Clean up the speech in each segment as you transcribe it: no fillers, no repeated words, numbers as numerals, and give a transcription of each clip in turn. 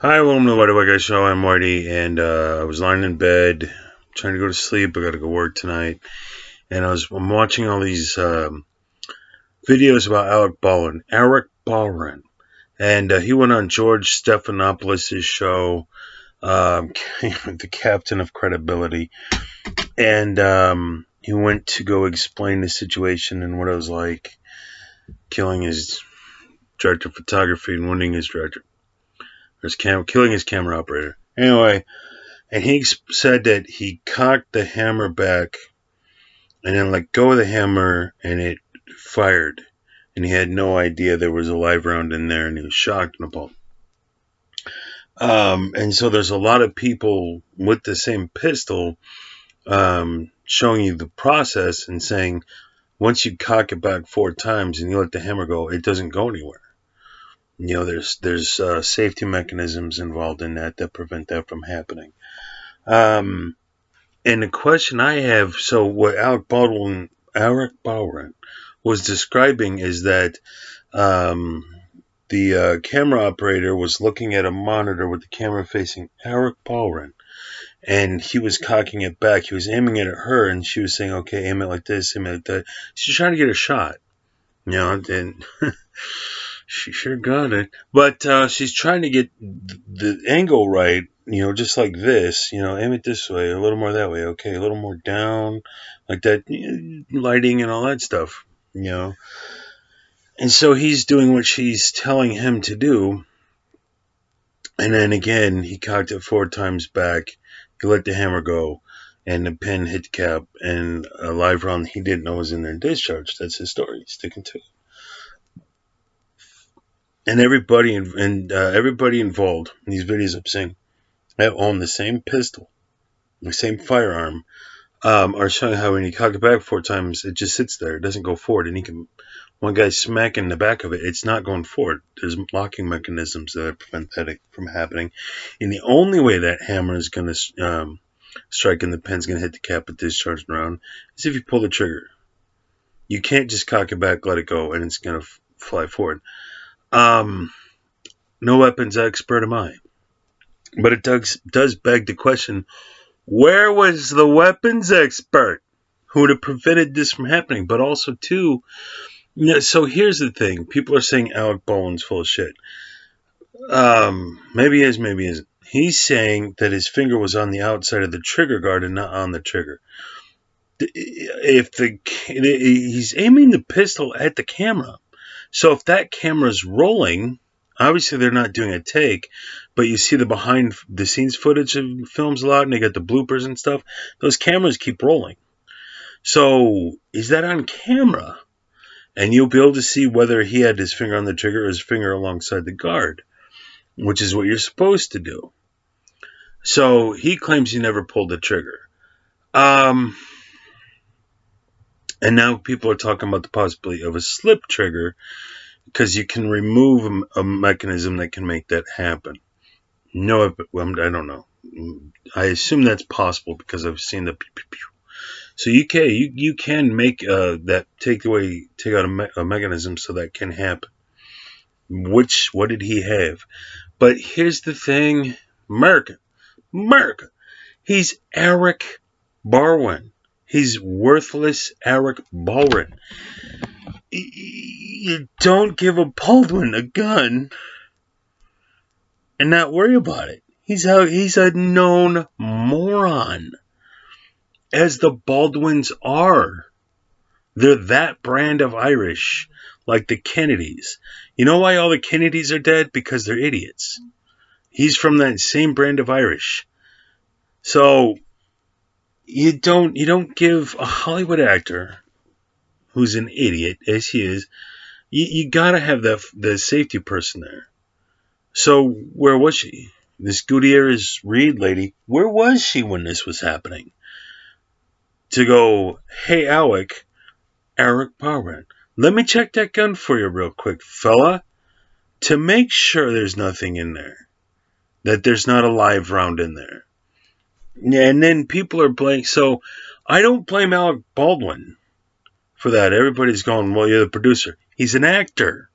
Hi, welcome to the White Guy Show. I'm Marty, and I was lying in bed trying to go to sleep. I got to go work tonight, and I'm watching all these videos about Alec Baldwin, and he went on George Stephanopoulos' show, the Captain of Credibility, and he went to go explain the situation and what it was like killing his director of photography and wounding his killing his camera operator. Anyway. And he said that he cocked the hammer back and then let go of the hammer and it fired. And he had no idea there was a live round in there and he was shocked and appalled. And so there's a lot of people with the same pistol showing you the process and saying once you cock it back 4 times and you let the hammer go, it doesn't go anywhere. You know, there's safety mechanisms involved in that prevent that from happening. And the question I have, so what Alec Baldwin was describing is that the camera operator was looking at a monitor with the camera facing Alec Baldwin, and he was cocking it back. He was aiming it at her, and she was saying, okay, aim it like this, aim it like that. She's trying to get a shot, you know, and she sure got it. But she's trying to get the angle right, you know, just like this, you know, aim it this way, a little more that way, okay, a little more down, like that, lighting and all that stuff, you know. And so he's doing what she's telling him to do. And then again, he cocked it 4 times back. He let the hammer go, and the pin hit the cap, and a live round he didn't know was in there discharged. That's his story. He's sticking to it. And everybody involved in these videos I'm saying that own the same pistol, the same firearm, are showing how when you cock it back 4 times, it just sits there. It doesn't go forward. And one guy smacking the back of it, it's not going forward. There's locking mechanisms that prevent that from happening. And the only way that hammer is going to strike and the pin's going to hit the cap at discharged round is if you pull the trigger. You can't just cock it back, let it go, and it's going to fly forward. No weapons expert am I. But it does beg the question, where was the weapons expert who would have prevented this from happening? But also, too, you know, so here's the thing. People are saying Alec Baldwin's full of shit. Maybe he is, maybe he isn't. He's saying that his finger was on the outside of the trigger guard and not on the trigger. He's aiming the pistol at the camera. So if that camera's rolling, obviously they're not doing a take, but you see the behind the scenes footage of films a lot, and they got the bloopers and stuff. Those cameras keep rolling. So is that on camera? And you'll be able to see whether he had his finger on the trigger or his finger alongside the guard, which is what you're supposed to do. So he claims he never pulled the trigger. And now people are talking about the possibility of a slip trigger because you can remove a mechanism that can make that happen. No, I don't know. I assume that's possible because I've seen the pew, pew, pew. So you can make that take out a mechanism so that can happen. What did he have? But here's the thing, America. He's Alec Baldwin. He's worthless Alec Baldwin. You don't give a Baldwin a gun and not worry about it. He's a known moron. As the Baldwins are. They're that brand of Irish, like the Kennedys. You know why all the Kennedys are dead? Because they're idiots. He's from that same brand of Irish. So you don't give a Hollywood actor who's an idiot, as he is, you gotta have the safety person there. So where was she? This Gutierrez Reed lady, where was she when this was happening? To go, hey Alec Baldwin, let me check that gun for you real quick, fella, to make sure there's nothing in there, that there's not a live round in there. And then people are blaming. So I don't blame Alec Baldwin for that. Everybody's going, well, you're the producer. He's an actor.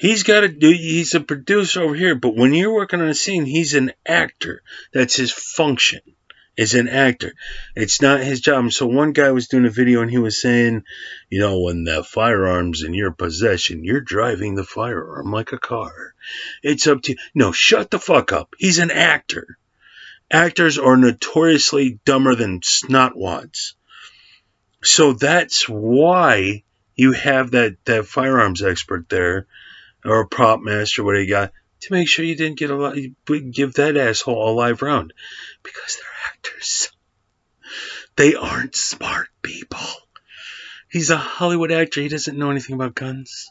He's got to do. He's a producer over here, but when you're working on a scene, he's an actor. That's his function. Is an actor. It's not his job. So one guy was doing a video and he was saying, when the firearm's in your possession, you're driving the firearm like a car. It's up to you. No, shut the fuck up. He's an actor. Actors are notoriously dumber than snotwads. So that's why you have that firearms expert there, or a prop master, what do you got, to make sure you didn't give that asshole a live round. Because they're actors. They aren't smart people. He's a Hollywood actor. He doesn't know anything about guns.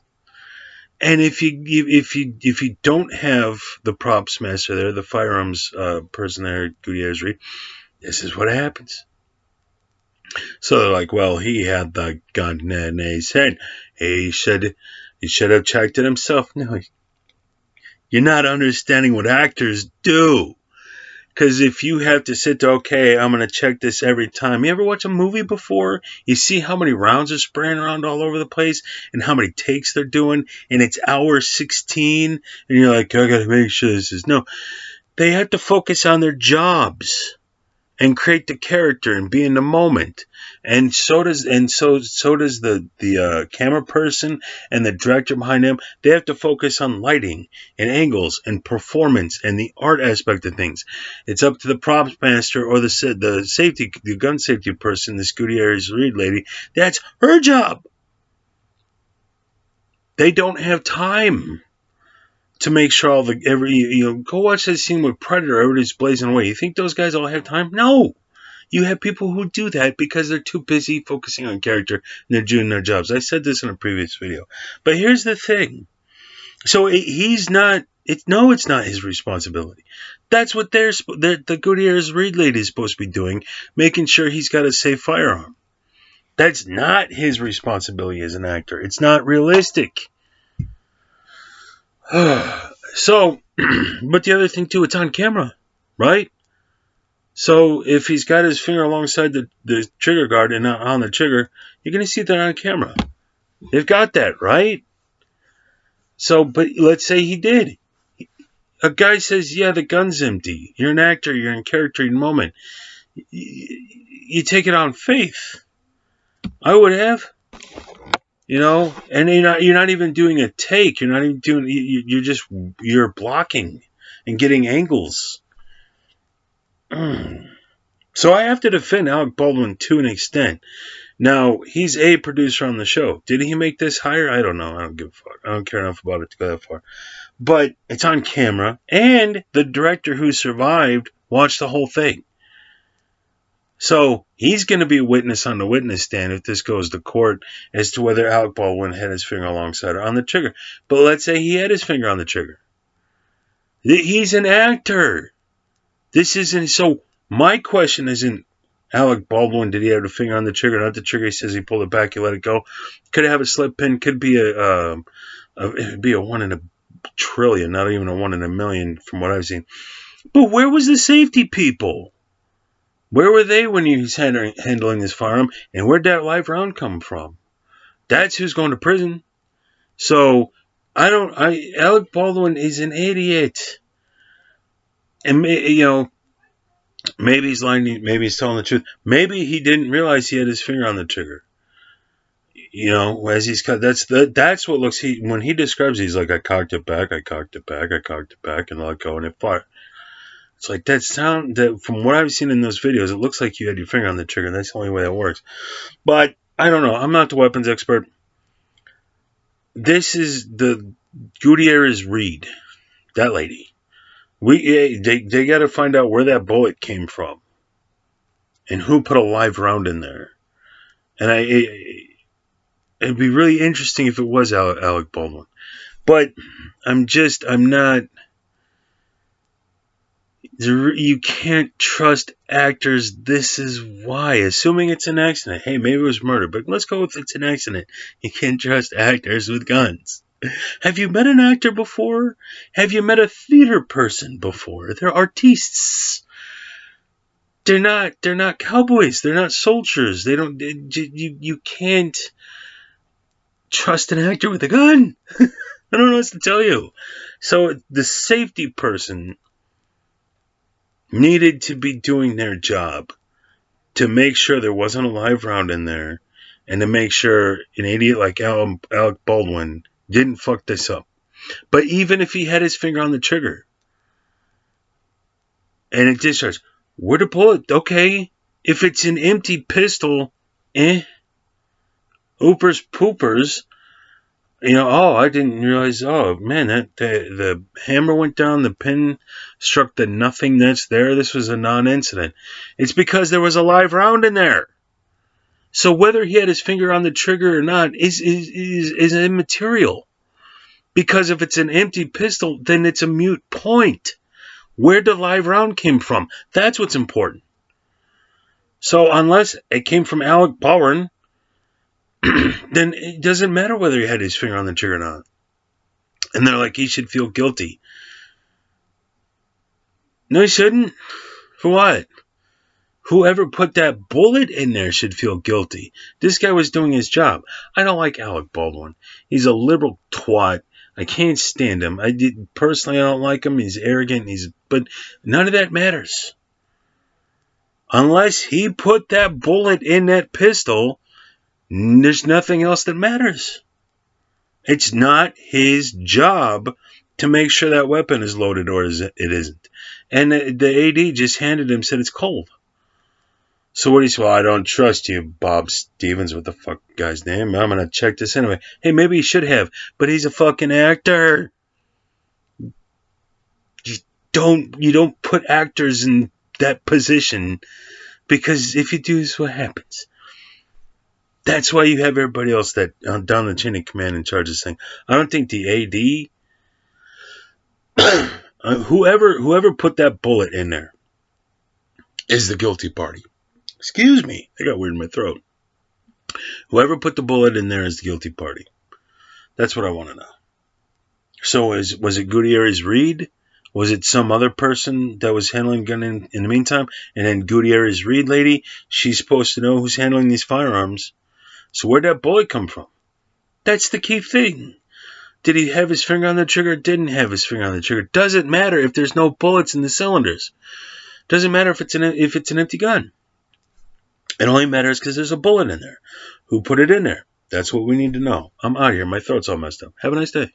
And if you don't have the props master there, the firearms person there, Gutierrez Reed, this is what happens. So they're like, well, he had the gun in his hand. He should have checked it himself. No, you're not understanding what actors do. Because if you have to sit there, okay, I'm going to check this every time. You ever watch a movie before? You see how many rounds are spraying around all over the place and how many takes they're doing, and it's hour 16, and you're like, I got to make sure this is... No, they have to focus on their jobs and create the character and be in the moment. And so does the camera person and the director behind them. They have to focus on lighting and angles and performance and the art aspect of things. It's up to the props master or the gun safety person, this Gutierrez Reed lady. That's her job. They don't have time to make sure go watch that scene with Predator. Everybody's blazing away. You think those guys all have time? No. You have people who do that because they're too busy focusing on character and they're doing their jobs. I said this in a previous video. But here's the thing. So it's not his responsibility. That's what the Gutierrez Reed lady is supposed to be doing, making sure he's got a safe firearm. That's not his responsibility as an actor. It's not realistic. So, but the other thing too, it's on camera, right? So if he's got his finger alongside the trigger guard and not on the trigger, you're going to see that on camera. They've got that, right? So, but let's say he did. A guy says, yeah, the gun's empty. You're an actor. You're in character in the moment. You take it on faith. I would have. And you're not even doing a take. You're not even doing. You're blocking and getting angles. So I have to defend Alec Baldwin to an extent. Now, he's a producer on the show. Did he make this higher? I don't know. I don't give a fuck. I don't care enough about it to go that far. But it's on camera, and the director who survived watched the whole thing. So he's going to be a witness on the witness stand if this goes to court as to whether Alec Baldwin had his finger alongside or on the trigger. But let's say he had his finger on the trigger. He's an actor. This isn't... So my question isn't, Alec Baldwin, did he have the finger on the trigger? Not the trigger. He says he pulled it back, he let it go. Could it have a slip pin? Could be it'd be a 1 in a trillion, not even a 1 in a million from what I've seen. But where was the safety people? Where were they when he was handling this firearm? And where'd that live round come from? That's who's going to prison. So Alec Baldwin is an idiot. And maybe he's lying, maybe he's telling the truth. Maybe he didn't realize he had his finger on the trigger. As he's cut, that's what looks. When he describes it, he's like, I cocked it back, and let go, and it fired. It's like that from what I've seen in those videos, it looks like you had your finger on the trigger. That's the only way that works. But I don't know. I'm not the weapons expert. This is the Gutierrez Reed, that lady. They got to find out where that bullet came from and who put a live round in there. And it'd be really interesting if it was Alec Baldwin. But I'm not. You can't trust actors. This is why. Assuming it's an accident. Hey, maybe it was murder, but let's go with it's an accident. You can't trust actors with guns. Have you met an actor before? Have you met a theater person before? They're artistes. They're not cowboys. They're not soldiers. You can't trust an actor with a gun. I don't know what to tell you. So the safety person needed to be doing their job to make sure there wasn't a live round in there, and to make sure an idiot like Alec Baldwin didn't fuck this up. But even if he had his finger on the trigger, and it discharged, where to pull it? Okay. If it's an empty pistol, Oopers poopers. I didn't realize, oh man, that the hammer went down, the pin struck the nothing that's there. This was a non-incident. It's because there was a live round in there. So whether he had his finger on the trigger or not is immaterial. Because if it's an empty pistol, then it's a moot point. Where the live round came from, that's what's important. So unless it came from Alec Baldwin, then it doesn't matter whether he had his finger on the trigger or not. And they're like, he should feel guilty. No, he shouldn't. For what? Whoever put that bullet in there should feel guilty. This guy was doing his job. I don't like Alec Baldwin. He's a liberal twat. I can't stand him. I don't like him. He's arrogant. But none of that matters. Unless he put that bullet in that pistol, there's nothing else that matters. It's not his job to make sure that weapon is loaded or it isn't. And the AD just handed him, said it's cold. So what do you say? Well, I don't trust you, Bob Stevens. What the fuck guy's name? I'm going to check this anyway. Hey, maybe he should have, but he's a fucking actor. You don't put actors in that position, because if you do, this is what happens. That's why you have everybody else that down the chain of command in charge of this thing. I don't think the AD, whoever put that bullet in there, is the guilty party. Excuse me, I got weird in my throat. Whoever put the bullet in there is the guilty party. That's what I want to know. So was it Gutierrez Reed? Was it some other person that was handling gun in the meantime? And then Gutierrez Reed lady, she's supposed to know who's handling these firearms. So where'd that bullet come from? That's the key thing. Did he have his finger on the trigger? Didn't have his finger on the trigger. Doesn't matter if there's no bullets in the cylinders. Doesn't matter if it's an empty gun. It only matters because there's a bullet in there. Who put it in there? That's what we need to know. I'm out of here. My throat's all messed up. Have a nice day.